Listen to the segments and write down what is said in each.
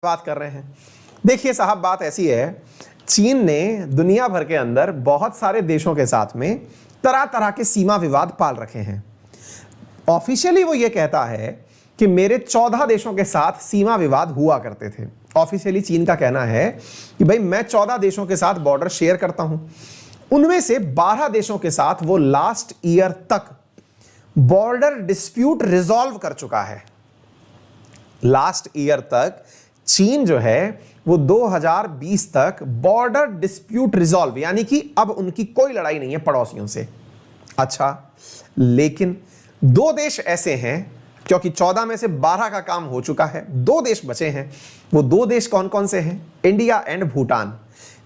बात कर रहे हैं। देखिए साहब, बात ऐसी है, चीन ने दुनिया भर के अंदर बहुत सारे देशों के साथ में तरह तरह के सीमा विवाद पाल रखे हैं। ऑफिशियली वो ये कहता है कि मेरे 14 देशों के साथ सीमा विवाद हुआ करते थे। ऑफिशियली चीन का कहना है कि भाई मैं 14 देशों के साथ बॉर्डर शेयर करता हूं, उनमें से 12 देशों के साथ वो लास्ट ईयर तक बॉर्डर डिस्प्यूट रिजॉल्व कर चुका है। लास्ट ईयर तक चीन जो है वो 2020 तक बॉर्डर डिस्प्यूट रिजॉल्व, यानी कि अब उनकी कोई लड़ाई नहीं है पड़ोसियों से। अच्छा, लेकिन 2 देश ऐसे हैं, क्योंकि 14 में से 12 का काम हो चुका है, 2 देश बचे हैं। वो 2 देश कौन कौन से हैं? इंडिया एंड भूटान,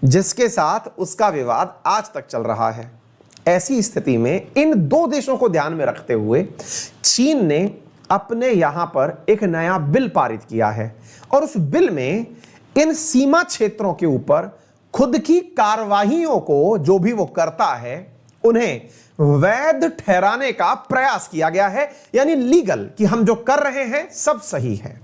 जिसके साथ उसका विवाद आज तक चल रहा है। ऐसी स्थिति में इन 2 देशों को ध्यान में रखते हुए चीन ने अपने यहां पर एक नया बिल पारित किया है, और उस बिल में इन सीमा क्षेत्रों के ऊपर खुद की कार्रवाइयों को जो भी वो करता है उन्हें वैध ठहराने का प्रयास किया गया है, यानी लीगल, कि हम जो कर रहे हैं सब सही है।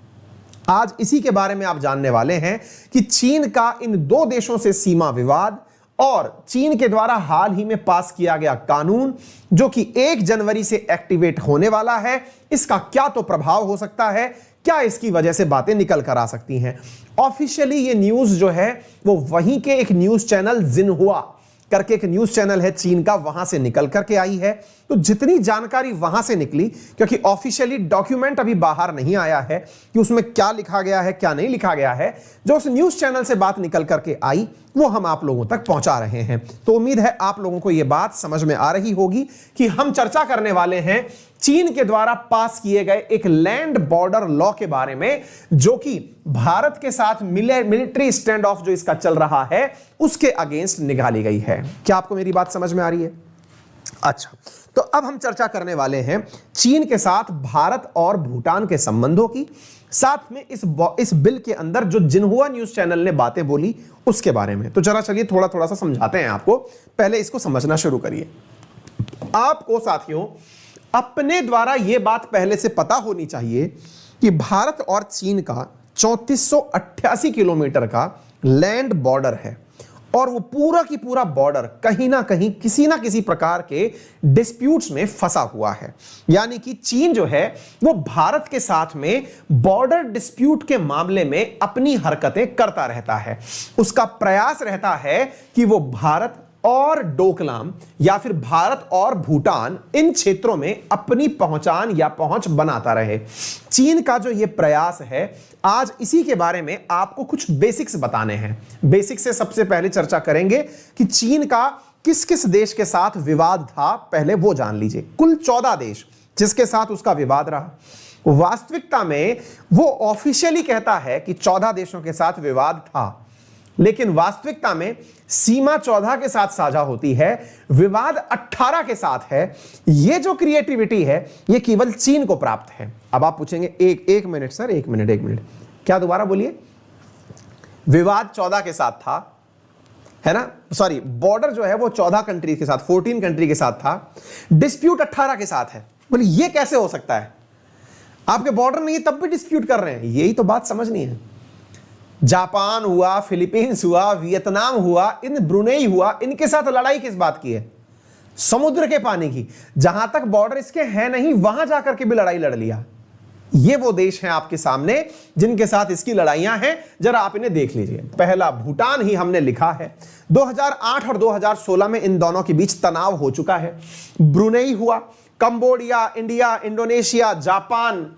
आज इसी के बारे में आप जानने वाले हैं कि चीन का इन 2 देशों से सीमा विवाद और चीन के द्वारा हाल ही में पास किया गया कानून जो कि 1 जनवरी से एक्टिवेट होने वाला है, इसका क्या तो प्रभाव हो सकता है, क्या इसकी वजह से बातें निकल कर आ सकती हैं। ऑफिशियली ये न्यूज़ जो है वो वहीं के एक न्यूज़ चैनल जिनहुआ करके एक न्यूज़ चैनल है चीन का, वहां से निकल करके आई है। तो जितनी जानकारी वहां से निकली, क्योंकि ऑफिशियली डॉक्यूमेंट अभी बाहर नहीं आया है कि उसमें क्या लिखा गया है क्या नहीं लिखा गया है, जो उस न्यूज़ चैनल से बात निकल करके आई वो हम आप लोगों तक पहुंचा रहे हैं। तो उम्मीद है आप लोगों को यह बात समझ में आ रही होगी कि हम चर्चा करने वाले हैं चीन के द्वारा पास किए गए एक लैंड बॉर्डर लॉ के बारे में, जो कि भारत के साथ मिलिट्री स्टैंड ऑफ जो इसका चल रहा है उसके अगेंस्ट निकाली गई है। क्या आपको मेरी बात समझ में आ रही है? अच्छा, तो अब हम चर्चा करने वाले हैं चीन के साथ भारत और भूटान के संबंधों की, साथ में इस बिल के अंदर जो जिनहुआ न्यूज चैनल ने बातें बोली उसके बारे में। तो जरा चलिए थोड़ा सा समझाते हैं आपको, पहले इसको समझना शुरू करिए। आपको साथियों अपने द्वारा यह बात पहले से पता होनी चाहिए कि भारत और चीन का 3488 किलोमीटर का लैंड बॉर्डर है, और वो पूरा की पूरा बॉर्डर कहीं ना कहीं किसी ना किसी प्रकार के डिस्प्यूट्स में फंसा हुआ है। यानी कि चीन जो है वो भारत के साथ में बॉर्डर डिस्प्यूट के मामले में अपनी हरकतें करता रहता है। उसका प्रयास रहता है कि वो भारत और डोकलाम या फिर भारत और भूटान इन क्षेत्रों में अपनी पहचान या पहुंच बनाता रहे। चीन का जो ये प्रयास है, आज इसी के बारे में आपको कुछ बेसिक्स बताने हैं। बेसिक्स से सबसे पहले चर्चा करेंगे कि चीन का किस किस देश के साथ विवाद था, पहले वो जान लीजिए। कुल 14 देश जिसके साथ उसका विवाद रहा। वास्तविकता में वो ऑफिशियली कहता है कि 14 देशों के साथ विवाद था, लेकिन वास्तविकता में सीमा 14 के साथ साझा होती है, विवाद 18 के साथ है। यह जो क्रिएटिविटी है ये केवल चीन को प्राप्त है। अब आप पूछेंगे एक मिनट सर, एक मिनट, क्या दोबारा बोलिए? विवाद 14 के साथ था, है ना? सॉरी, बॉर्डर जो है वो 14 कंट्री के साथ, 14 कंट्री के साथ था, डिस्प्यूट 18 के साथ है। बोले ये कैसे हो सकता है? आपके बॉर्डर नहीं है तब भी डिस्प्यूट कर रहे हैं। यही तो बात समझनी है। जापान हुआ, फिलीपींस हुआ, वियतनाम हुआ, इन ब्रुनेई हुआ, इनके साथ लड़ाई किस बात की है? समुद्र के पानी की। जहां तक बॉर्डर इसके है नहीं वहां जाकर के भी लड़ाई लड़ लिया। ये वो देश हैं आपके सामने जिनके साथ इसकी लड़ाइयां हैं, जरा आप इन्हें देख लीजिए। पहला भूटान ही हमने लिखा है। 2008 और 2016 में इन दोनों के बीच तनाव हो चुका है। ब्रुनेई हुआ, Cambodia, India, Indonesia, Japan,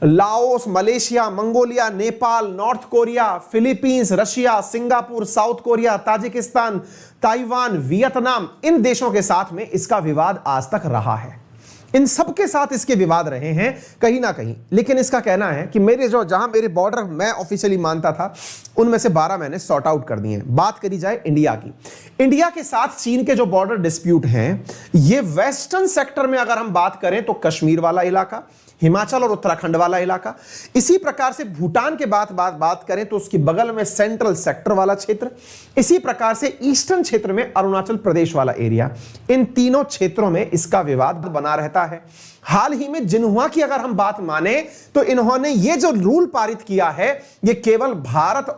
Laos, Malaysia, Mongolia, Nepal, North Korea, Philippines, Russia, Singapore, South Korea, Tajikistan, Taiwan, Vietnam, इन देशों के साथ में इसका विवाद आज तक रहा है। इन सब के साथ इसके विवाद रहे हैं कहीं ना कहीं। लेकिन इसका कहना है कि जहां मेरे बॉर्डर मैं ऑफिशियली मानता था उनमें से 12 मैंने सॉर्ट आउट कर दिए हैं। बात करी जाए इंडिया की, इंडिया के साथ चीन के जो बॉर्डर डिस्प्यूट हैं ये वेस्टर्न सेक्टर में अगर हम बात करें तो कश्मीर वाला इलाका, हिमाचल और उत्तराखंड वाला इलाका। इसी प्रकार से भूटान के बात करें तो उसके बगल में सेंट्रल सेक्टर वाला क्षेत्र। इसी प्रकार से ईस्टर्न क्षेत्र में अरुणाचल प्रदेश वाला एरिया। इन तीनों क्षेत्रों में इसका विवाद बना रहता है। हाल ही में जिन्हुआ की अगर हम बात माने तो इन्होंने ये जो रूल पारित किया है ये केवल भारत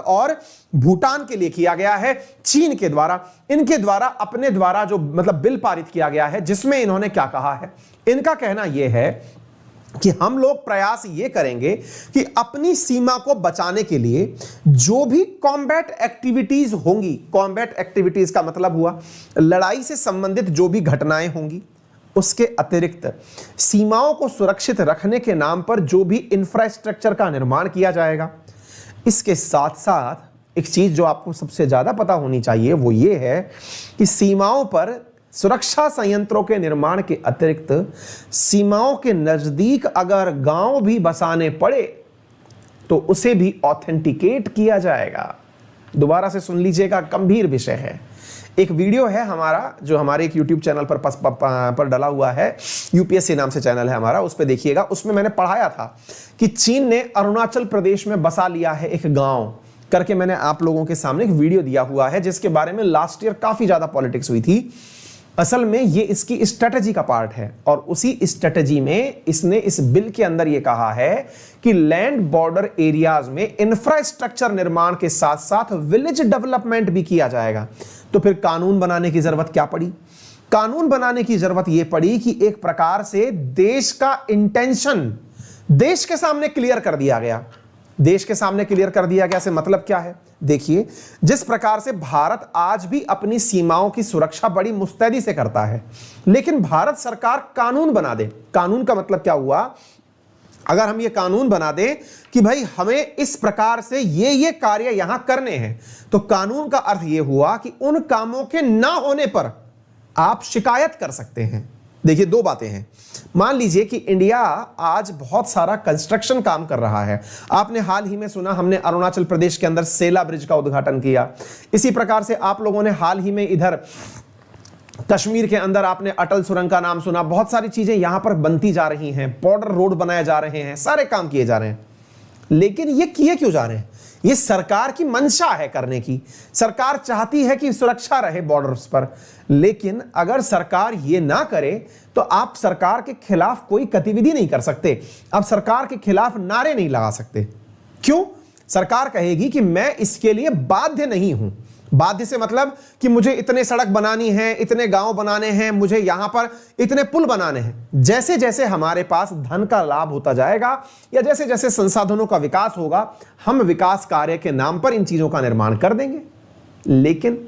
और भूटान के लिए किया गया है। चीन के द्वारा, इनके द्वारा, अपने द्वारा जो मतलब बिल पारित किया गया है, जिसमें इन्होंने क्या कहा है, इनका कहना यह है कि हम लोग प्रयास ये करेंगे कि अपनी सीमा को बचाने के लिए जो भी कॉम्बैट एक्टिविटीज होंगी, कॉम्बैट एक्टिविटीज का मतलब हुआ लड़ाई से संबंधित जो भी घटनाएं होंगी, उसके अतिरिक्त सीमाओं को सुरक्षित रखने के नाम पर जो भी इंफ्रास्ट्रक्चर का निर्माण किया जाएगा। इसके साथ साथ एक चीज जो आपको सबसे ज्यादा पता होनी चाहिए वो ये है कि सीमाओं पर सुरक्षा संयंत्रों के निर्माण के अतिरिक्त सीमाओं के नजदीक अगर गांव भी बसाने पड़े तो उसे भी ऑथेंटिकेट किया जाएगा। दोबारा से सुन लीजिएगा, गंभीर विषय है। एक वीडियो है हमारा जो हमारे एक YouTube चैनल पर डला हुआ है, यूपीएससी नाम से चैनल है हमारा, उस पर देखिएगा। उसमें मैंने पढ़ाया था कि चीन ने अरुणाचल प्रदेश में बसा लिया है एक गांव करके। मैंने आप लोगों के सामने एक वीडियो दिया हुआ है जिसके बारे में लास्ट ईयर काफी ज्यादा पॉलिटिक्स हुई थी। असल में ये इसकी स्ट्रेटजी का पार्ट है और उसी स्ट्रेटजी में इसने इस बिल के अंदर ये कहा है कि लैंड बॉर्डर एरियाज में इंफ्रास्ट्रक्चर निर्माण के साथ साथ विलेज डेवलपमेंट भी किया जाएगा। तो फिर कानून बनाने की जरूरत क्या पड़ी? कानून बनाने की जरूरत यह पड़ी कि एक प्रकार से देश का इंटेंशन देश के सामने क्लियर कर दिया गया। देश के सामने क्लियर कर दिया गया से मतलब क्या है? देखिए, जिस प्रकार से भारत आज भी अपनी सीमाओं की सुरक्षा बड़ी मुस्तैदी से करता है, लेकिन भारत सरकार कानून बना दे। कानून का मतलब क्या हुआ? अगर हम ये कानून बना दें कि भाई हमें इस प्रकार से ये कार्य यहां करने हैं, तो कानून का अर्थ ये हुआ कि उन कामों के ना होने पर आप शिकायत कर सकते हैं। देखिए, दो बातें हैं। मान लीजिए कि इंडिया आज बहुत सारा कंस्ट्रक्शन काम कर रहा है। आपने हाल ही में सुना, हमने अरुणाचल प्रदेश के अंदर सेला ब्रिज का उद्घाटन किया। इसी प्रकार से आप लोगों ने हाल ही में इधर कश्मीर के अंदर आपने अटल सुरंग का नाम सुना। बहुत सारी चीजें यहां पर बनती जा रही हैं, बॉर्डर रोड बनाए जा रहे हैं, सारे काम किए जा रहे हैं। लेकिन ये किए क्यों जा रहे हैं? ये सरकार की मंशा है करने की। सरकार चाहती है कि सुरक्षा रहे बॉर्डर्स पर, लेकिन अगर सरकार ये ना करे तो आप सरकार के खिलाफ कोई गतिविधि नहीं कर सकते, आप सरकार के खिलाफ नारे नहीं लगा सकते। क्यों? सरकार कहेगी कि मैं इसके लिए बाध्य नहीं हूं। बाध्य से मतलब कि मुझे इतने सड़क बनानी है, इतने गांव बनाने हैं, मुझे यहां पर इतने पुल बनाने हैं। जैसे जैसे हमारे पास धन का लाभ होता जाएगा या जैसे जैसे संसाधनों का विकास होगा, हम विकास कार्य के नाम पर इन चीजों का निर्माण कर देंगे। लेकिन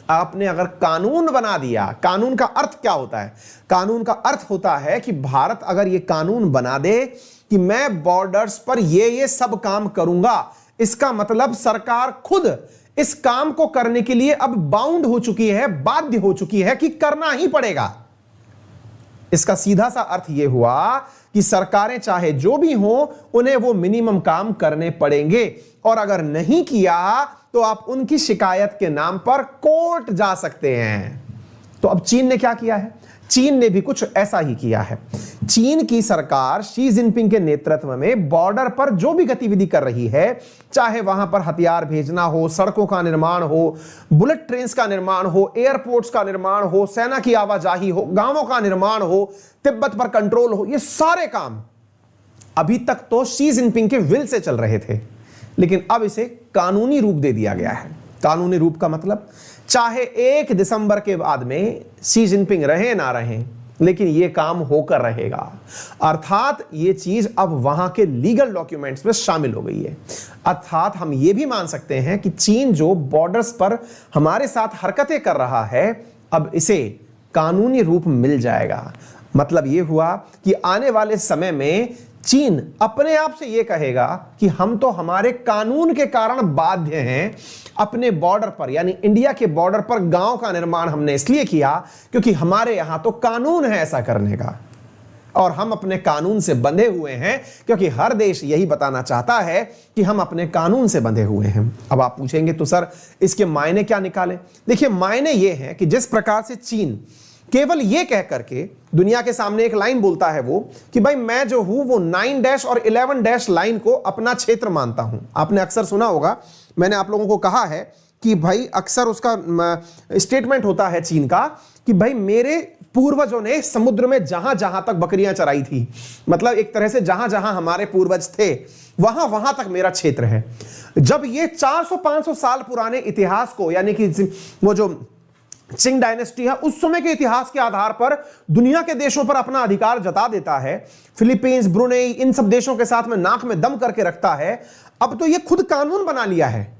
आपने अगर कानून बना दिया, कानून का अर्थ क्या होता है? कानून का अर्थ होता है कि भारत अगर यह कानून बना दे कि मैं बॉर्डर्स पर ये सब काम करूंगा, इसका मतलब सरकार खुद इस काम को करने के लिए अब बाउंड हो चुकी है, बाध्य हो चुकी है कि करना ही पड़ेगा। इसका सीधा सा अर्थ यह हुआ कि सरकारें चाहे जो भी हो, उन्हें वो मिनिमम काम करने पड़ेंगे, और अगर नहीं किया तो आप उनकी शिकायत के नाम पर कोर्ट जा सकते हैं। तो अब चीन ने क्या किया है? चीन ने भी कुछ ऐसा ही किया है। चीन की सरकार शी जिनपिंग के नेतृत्व में बॉर्डर पर जो भी गतिविधि कर रही है, चाहे वहां पर हथियार भेजना हो, सड़कों का निर्माण हो, बुलेट ट्रेन्स का निर्माण हो, एयरपोर्ट्स का निर्माण हो, सेना की आवाजाही हो, गांवों का निर्माण हो, तिब्बत पर कंट्रोल हो, ये सारे काम अभी तक तो शी जिनपिंग के विल से चल रहे थे, लेकिन अब इसे कानूनी रूप दे दिया गया है। कानूनी रूप का मतलब चाहे 1 दिसंबर के बाद में शी जिनपिंग रहे ना रहे, लेकिन यह काम होकर रहेगा। अर्थात यह चीज अब वहां के लीगल डॉक्यूमेंट्स में शामिल हो गई है। अर्थात हम यह भी मान सकते हैं कि चीन जो बॉर्डर्स पर हमारे साथ हरकतें कर रहा है, अब इसे कानूनी रूप मिल जाएगा। मतलब यह हुआ कि आने वाले समय में चीन अपने आप से यह कहेगा कि हम तो हमारे कानून के कारण बाध्य हैं अपने बॉर्डर पर, यानी इंडिया के बॉर्डर पर गांव का निर्माण हमने इसलिए किया क्योंकि हमारे यहां तो कानून है ऐसा करने का, और हम अपने कानून से बंधे हुए हैं, क्योंकि हर देश यही बताना चाहता है कि हम अपने कानून से बंधे हुए हैं। अब आप पूछेंगे तो सर इसके मायने क्या निकालें? देखिए, मायने ये हैं कि जिस प्रकार से चीन केवल ये कह करके दुनिया के सामने एक लाइन बोलता है वो कि भाई मैं जो हूं वो 9 डैश और 11 डैश लाइन को अपना क्षेत्र मानता हूं। आपने अक्सर सुना होगा, मैंने आप लोगों को कहा है कि भाई अक्सर उसका स्टेटमेंट होता है चीन का कि भाई मेरे पूर्वजों ने समुद्र में जहां जहां तक बकरियां चराई थी, मतलब एक तरह से जहां जहां हमारे पूर्वज थे वहां वहां तक मेरा क्षेत्र है। जब ये 400-500 साल पुराने इतिहास को, यानी कि वो जो चिंग डायनेस्टी है उस समय के इतिहास के आधार पर दुनिया के देशों पर अपना अधिकार जता देता है, फिलीपींस, ब्रुनेई, इन सब देशों के साथ में नाक में दम करके रखता है, अब तो ये खुद कानून बना लिया है।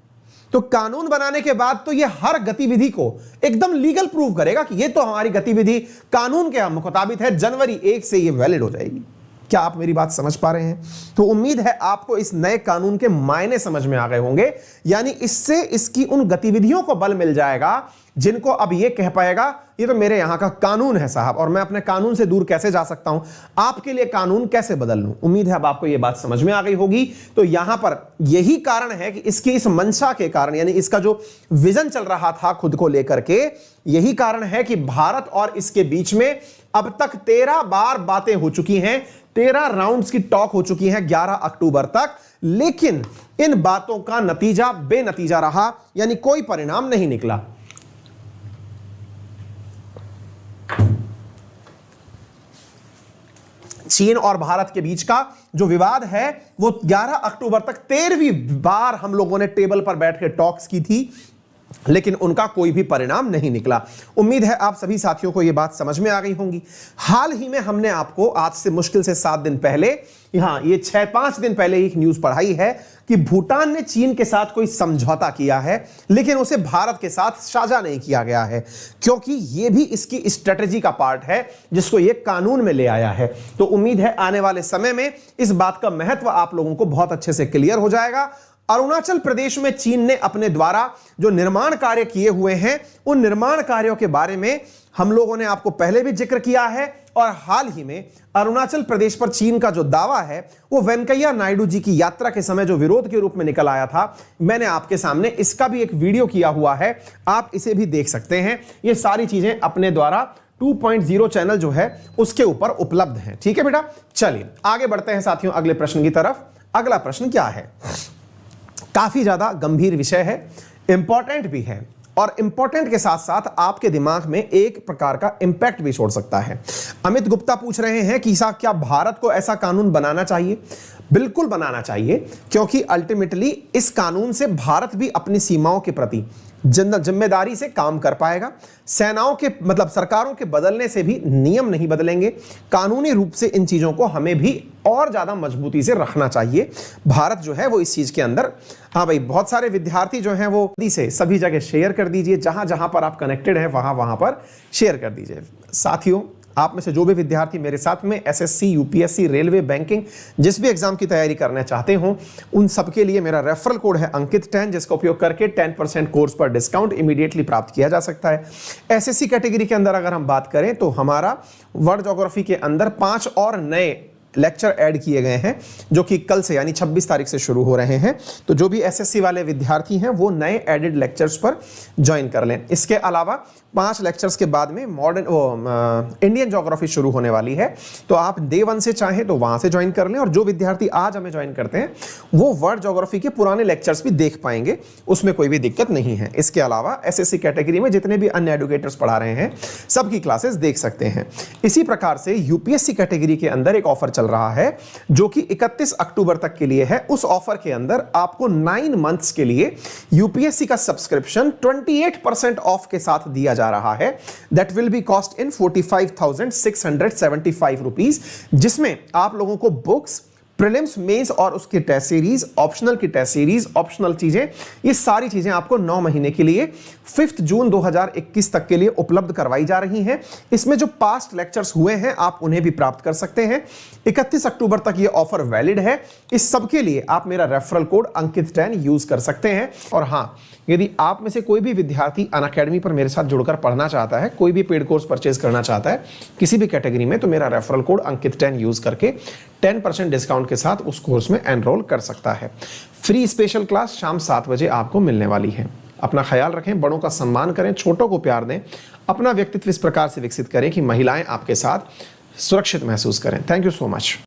तो कानून बनाने के बाद तो ये हर गतिविधि को एकदम लीगल प्रूव करेगा कि ये तो हमारी गतिविधि कानून के मुताबिक है, जनवरी 1 से ये वैलिड हो जाएगी। क्या आप मेरी बात समझ पा रहे हैं? तो उम्मीद है आपको इस नए कानून के मायने समझ में आ गए होंगे, यानी इससे इसकी उन गतिविधियों को बल मिल जाएगा जिनको अब ये कह पाएगा ये तो मेरे यहां का कानून है साहब, और मैं अपने कानून से दूर कैसे जा सकता हूं, आपके लिए कानून कैसे बदल लूं। उम्मीद है अब आपको ये बात समझ में आ गई होगी। तो यहां पर यही कारण है कि इसकी इस मंशा के कारण, यानी इसका जो विजन चल रहा था खुद को लेकर के, यही कारण है कि भारत और इसके बीच में अब तक 13 बार बातें हो चुकी हैं, 13 राउंड्स की टॉक हो चुकी हैं 11 अक्टूबर तक, लेकिन इन बातों का नतीजा बेनतीजा रहा, यानी कोई परिणाम नहीं निकला। चीन और भारत के बीच का जो विवाद है वो 11 अक्टूबर तक 13वीं बार हम लोगों ने टेबल पर बैठ के टॉक्स की थी, लेकिन उनका कोई भी परिणाम नहीं निकला। उम्मीद है आप सभी साथियों को यह बात समझ में आ गई होंगी। हाल ही में हमने आपको आज से मुश्किल से 7 दिन पहले, ये 6-5 दिन पहले एक न्यूज पढ़ाई है कि भूटान ने चीन के साथ कोई समझौता किया है, लेकिन उसे भारत के साथ साझा नहीं किया गया है, क्योंकि यह भी इसकी स्ट्रेटेजी का पार्ट है जिसको यह कानून में ले आया है। तो उम्मीद है आने वाले समय में इस बात का महत्व आप लोगों को बहुत अच्छे से क्लियर हो जाएगा। अरुणाचल प्रदेश में चीन ने अपने द्वारा जो निर्माण कार्य किए हुए हैं, उन निर्माण कार्यों के बारे में हम लोगों ने आपको पहले भी जिक्र किया है, और हाल ही में अरुणाचल प्रदेश पर चीन का जो दावा है वो वेंकैया नायडू जी की यात्रा के समय जो विरोध के रूप में निकल आया था, मैंने आपके सामने इसका भी एक वीडियो किया हुआ है, आप इसे भी देख सकते हैं। ये सारी चीजें अपने द्वारा 2.0 चैनल जो है उसके ऊपर उपलब्ध हैं। ठीक है बेटा, चलिए आगे बढ़ते हैं साथियों अगले प्रश्न की तरफ। अगला प्रश्न क्या है? काफी ज्यादा गंभीर विषय है, इंपॉर्टेंट भी है, और इंपॉर्टेंट के साथ साथ आपके दिमाग में एक प्रकार का इंपैक्ट भी छोड़ सकता है। अमित गुप्ता पूछ रहे हैं कि साहब क्या भारत को ऐसा कानून बनाना चाहिए? बिल्कुल बनाना चाहिए, क्योंकि अल्टीमेटली इस कानून से भारत भी अपनी सीमाओं के प्रति जिम्मेदारी से काम कर पाएगा। सेनाओं के मतलब सरकारों के बदलने से भी नियम नहीं बदलेंगे। कानूनी रूप से इन चीजों को हमें भी और ज्यादा मजबूती से रखना चाहिए। भारत जो है वो इस चीज के अंदर, हाँ भाई, बहुत सारे विद्यार्थी जो हैं वो से सभी जगह शेयर कर दीजिए, जहां जहां पर आप कनेक्टेड हैं वहां वहां पर शेयर कर दीजिए। साथियों, आप में से जो भी विद्यार्थी मेरे साथ में एसएससी, यूपीएससी, रेलवे, बैंकिंग, जिस भी एग्जाम की तैयारी करना चाहते हो, उन सबके लिए मेरा रेफरल कोड है अंकित10, जिसका उपयोग करके 10% कोर्स पर डिस्काउंट इमीडिएटली प्राप्त किया जा सकता है। एसएससी कैटेगरी के अंदर अगर हम बात करें तो हमारा वर्ल्ड ज्योग्राफी के अंदर 5 और नए लेक्चर ऐड किए गए हैं, जो कि कल से यानी 26 तारीख से शुरू हो रहे हैं। तो जो भी एसएससी वाले विद्यार्थी हैं वो नए एडेड लेक्चर्स पर ज्वाइन कर लें। इसके अलावा 5 लेक्चर्स के बाद में इंडियन ज्योग्राफी शुरू होने वाली है, तो आप डे 1 से चाहें तो वहां से ज्वाइन कर लें, और जो विद्यार्थी आज हमें ज्वाइन करते हैं वो वर्ल्ड ज्योग्राफी के पुराने लेक्चर्स भी देख पाएंगे, उसमें कोई भी दिक्कत नहीं है। इसके अलावा एसएससी कैटेगरी में जितने भी अन्य एडुकेटर्स पढ़ा रहे हैं सबकी क्लासेस देख सकते हैं। इसी प्रकार से यूपीएससी कैटेगरी के अंदर एक ऑफर चल रहा है जो कि 31 अक्टूबर तक के लिए है। उस ऑफर के अंदर आपको 9 मंथ्स के लिए यूपीएससी का सब्सक्रिप्शन 28% ऑफ के साथ दिया जा रहा है। That will be cost in 45,675 rupees, जिसमें आप लोगों को बुक्स, प्रीलिम्स, मेंस और उसकी टेस्ट सीरीज, ऑप्शनल की टेस्ट सीरीज, ऑप्शनल चीजें, ये सारी चीजें आपको 9 महीने के लिए 5 जून 2021 तक के लिए उपलब्ध करवाई जा रही हैं। इसमें जो पास्ट लेक्चर्स हुए हैं आप उन्हें भी प्राप्त कर सकते हैं। 31 अक्टूबर तक ये ऑफर वैलिड है। इस सब के लिए आप मेरा रेफरल कोड अंकित10 यूज कर सकते हैं। और हाँ, यदि आप में से कोई भी विद्यार्थी अनअकैडमी पर मेरे साथ जुड़कर पढ़ना चाहता है, कोई भी पेड कोर्स परचेज करना चाहता है किसी भी कैटेगरी में, तो मेरा रेफरल कोड अंकित10 यूज करके 10% डिस्काउंट के साथ उस कोर्स में एनरोल कर सकता है। फ्री स्पेशल क्लास शाम 7 बजे आपको मिलने वाली है। अपना ख्याल रखें, बड़ों का सम्मान करें, छोटों को प्यार दें, अपना व्यक्तित्व इस प्रकार से विकसित करें कि महिलाएं आपके साथ सुरक्षित महसूस करें। Thank you so much.